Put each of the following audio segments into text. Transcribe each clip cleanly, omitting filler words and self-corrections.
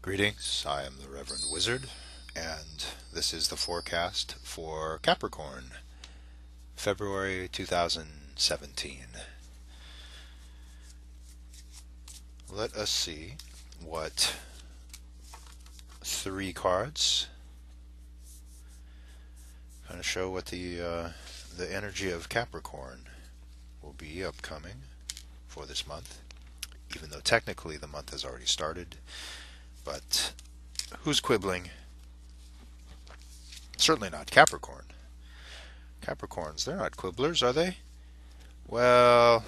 Greetings, I am the Reverend Wizard, and this is the forecast for Capricorn, February 2017. Let us see what three cards kind of show what the energy of Capricorn will be upcoming for this month, even though technically the month has already started. But who's quibbling? Certainly not Capricorn. Capricorns, they're not quibblers, are they? Well,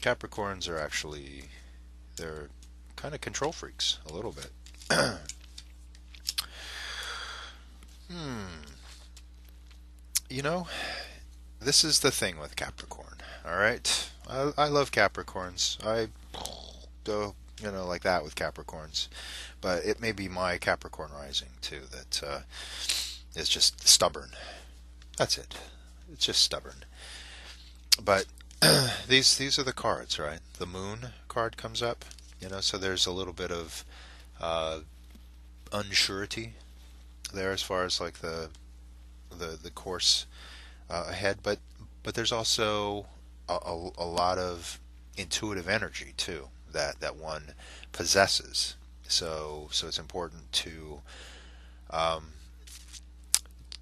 Capricorns are actually, they're kind of control freaks, a little bit. Hmm. You know, this is the thing with Capricorn, alright? I love Capricorns. I go, like that with Capricorns. But it may be my Capricorn rising, too, that is just stubborn. That's it. It's just stubborn. But these are the cards, right? The Moon card comes up, so there's a little bit of uh, unsurety there as far as like the course ahead. But there's also a lot of intuitive energy too that one possesses. So it's important um,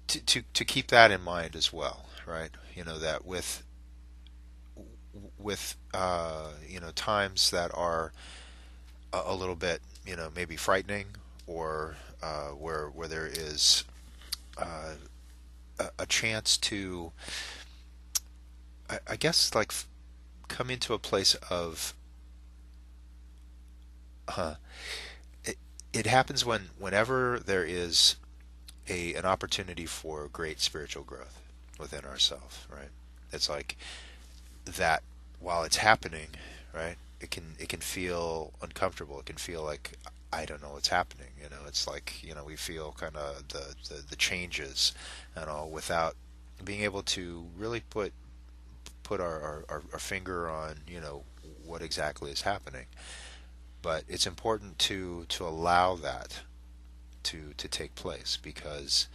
to keep that in mind as well, right? That with times that are a little bit maybe frightening, or where there is uh, a chance to I guess like come into a place of uh, it, it happens whenever there is an opportunity for great spiritual growth within ourselves, right? It's like that while it's happening, right? It can feel uncomfortable. It can feel like I don't know what's happening. It's like we feel kind of the changes and all without being able to really put our finger on what exactly is happening. But it's important to allow that to take place, because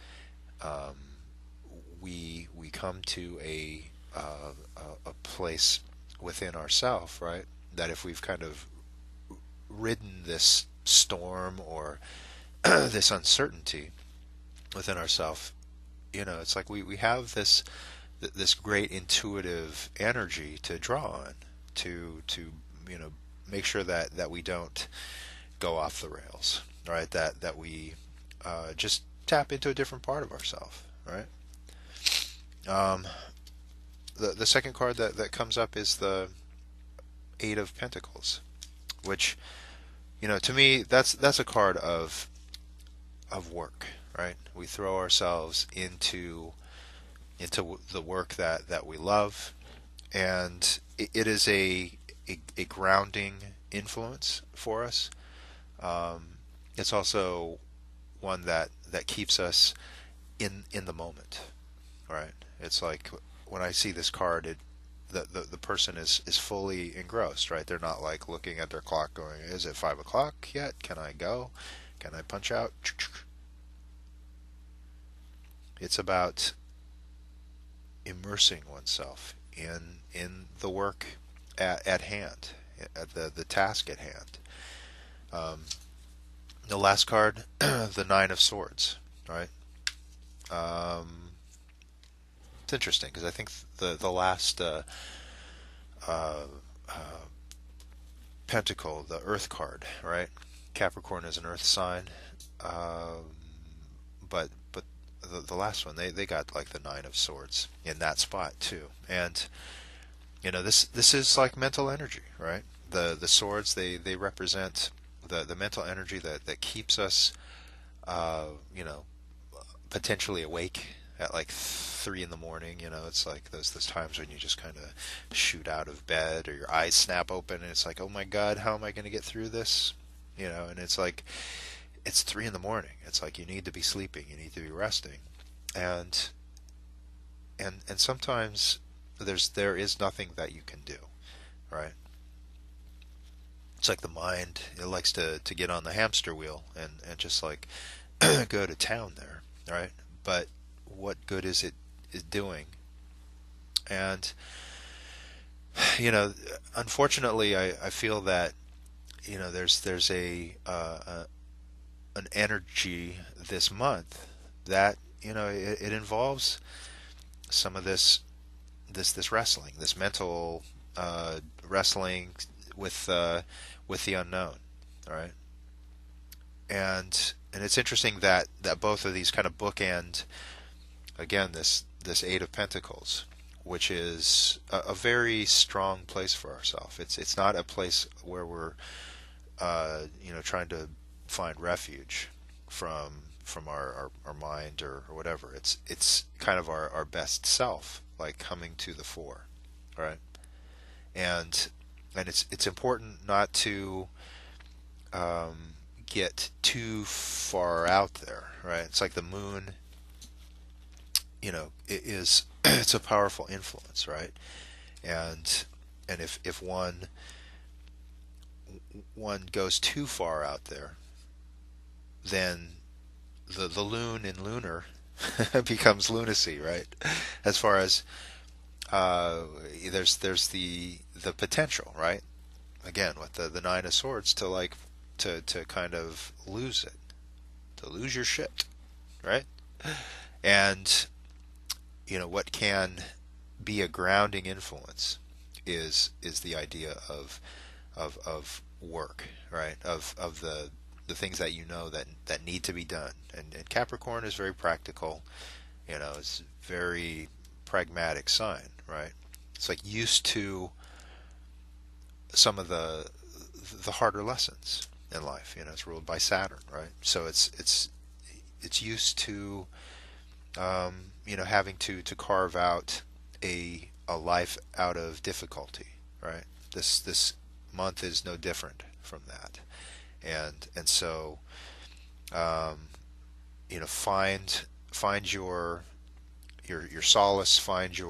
um, we come to a place within ourself, right? That if we've kind of ridden this storm or this uncertainty within ourself, it's like we have this great intuitive energy to draw on to you know make sure that we don't go off the rails, right? That we just tap into a different part of ourselves, right? Um, the second card that comes up is the Eight of Pentacles, which to me that's a card of work, right? We throw ourselves into the work that we love, and it is a grounding influence for us. It's also one that keeps us in the moment, right? It's like when I see this card, the person is fully engrossed, right? They're not like looking at their clock going, is it 5 o'clock yet? Can I go? Can I punch out? It's about immersing oneself in the work at hand, at the task at hand. Um, the last card, the Nine of Swords, right? Um, it's interesting because I think the last uh, uh, Pentacle, the Earth card, right? Capricorn is an Earth sign, um, but the last one they got like the Nine of Swords in that spot too, and this is like mental energy, right? The swords they represent the mental energy that keeps us uh, you know potentially awake at like 3 in the morning. It's like those times when you just kind of shoot out of bed or your eyes snap open and it's like, oh my God, how am I going to get through this? And it's like it's 3 in the morning. It's like you need to be sleeping, you need to be resting, and and sometimes there is nothing that you can do, right? It's like the mind, it likes to get on the hamster wheel and just like go to town there, right? But what good is it is doing? And unfortunately, I feel that there's a an energy this month that it involves some of this wrestling, this mental wrestling with the unknown. All right, and it's interesting that both of these kind of bookend again this Eight of Pentacles, which is a very strong place for ourselves. It's not a place where we're trying to find refuge from our mind or whatever. It's kind of our best self, like coming to the fore, right? And it's important not to get too far out there, right? It's like the moon, it is it's a powerful influence, right? And if one goes too far out there, then the loon in lunar becomes lunacy, right? As far as uh, there's the potential, right? Again, with the Nine of Swords to like to kind of lose it, to lose your shit, right? And what can be a grounding influence is the idea of work, right? Of the things that that need to be done. And Capricorn is very practical. It's very pragmatic sign, right? It's like used to some of the harder lessons in life. It's ruled by Saturn, right? So it's used to having to carve out a life out of difficulty, right? This month is no different from that, and so um, find your solace, find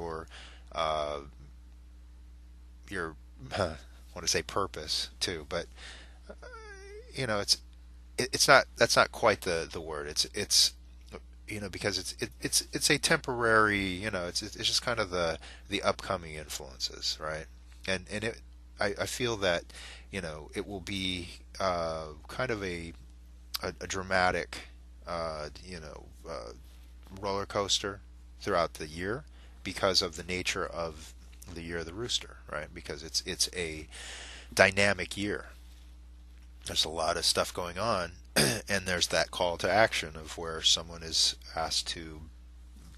uh, your I want to say purpose too, but it's it's not that's not quite the word. It's because it's a temporary, it's just kind of the upcoming influences, right? And I feel that it will be kind of a dramatic roller coaster throughout the year because of the nature of the year of the rooster, right? Because it's a dynamic year. There's a lot of stuff going on, and there's that call to action of where someone is asked to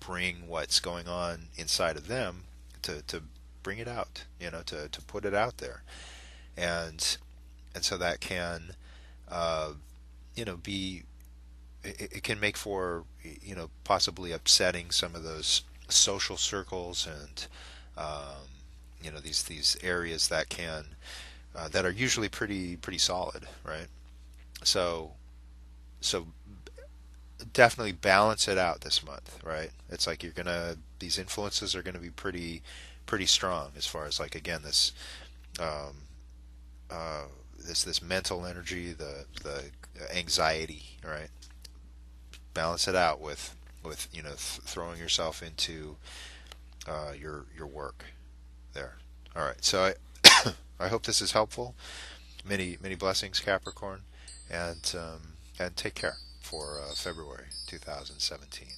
bring what's going on inside of them to bring it out, to put it out there, and so that can uh, be it can make for possibly upsetting some of those social circles and these areas that can that are usually pretty solid, right? So so definitely balance it out this month, right? It's like these influences are gonna be pretty strong as far as like again um, uh, this mental energy, the anxiety, right? Balance it out with throwing yourself into your work there. All right, so I hope this is helpful. Many blessings, Capricorn, and take care for February 2017.